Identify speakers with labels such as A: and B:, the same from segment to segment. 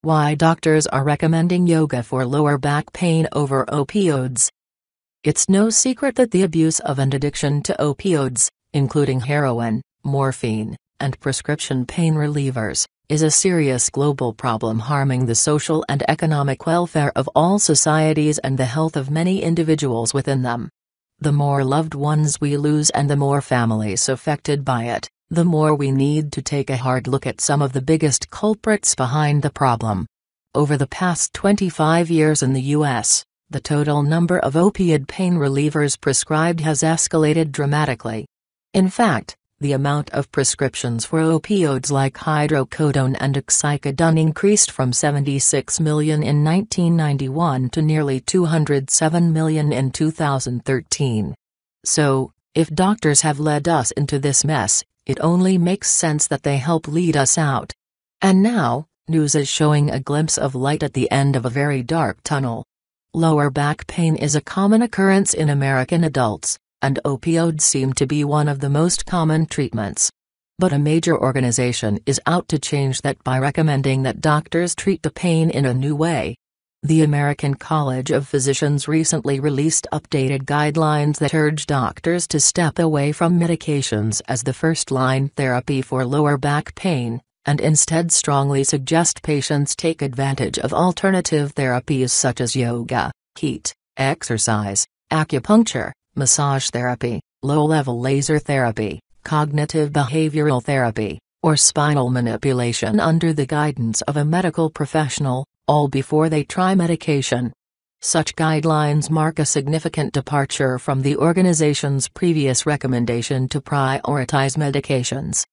A: Why doctors are recommending yoga for lower back pain over opioids. It's no secret that the abuse of and addiction to opioids, including heroin, morphine, and prescription pain relievers, is a serious global problem harming the social and economic welfare of all societies and the health of many individuals within them. The more loved ones we lose and the more families affected by it, the more we need to take a hard look at some of the biggest culprits behind the problem. Over the past 25 years in the U.S., the total number of opioid pain relievers prescribed has escalated dramatically. In fact, the amount of prescriptions for opioids like hydrocodone and oxycodone increased from 76 million in 1991 to nearly 207 million in 2013. So, if doctors have led us into this mess, it only makes sense that they help lead us out. And now, news is showing a glimpse of light at the end of a very dark tunnel. Lower back pain is a common occurrence in American adults, and opioids seem to be one of the most common treatments. But a major organization is out to change that by recommending that doctors treat the pain in a new way. The American College of Physicians recently released updated guidelines that urge doctors to step away from medications as the first-line therapy for lower back pain, and instead strongly suggest patients take advantage of alternative therapies such as yoga, heat, exercise, acupuncture, massage therapy, low-level laser therapy, cognitive behavioral therapy, or spinal manipulation under the guidance of a medical professional, all before they try medication. Such guidelines mark a significant departure from the organization's previous recommendation to prioritize medications.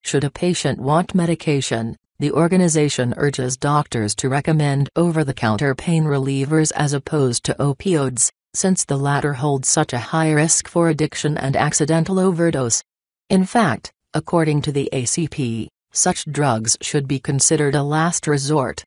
A: Should a patient want medication, the organization urges doctors to recommend over-the-counter pain relievers as opposed to opioids, since the latter hold such a high risk for addiction and accidental overdose. In fact, according to the ACP, such drugs should be considered a last resort,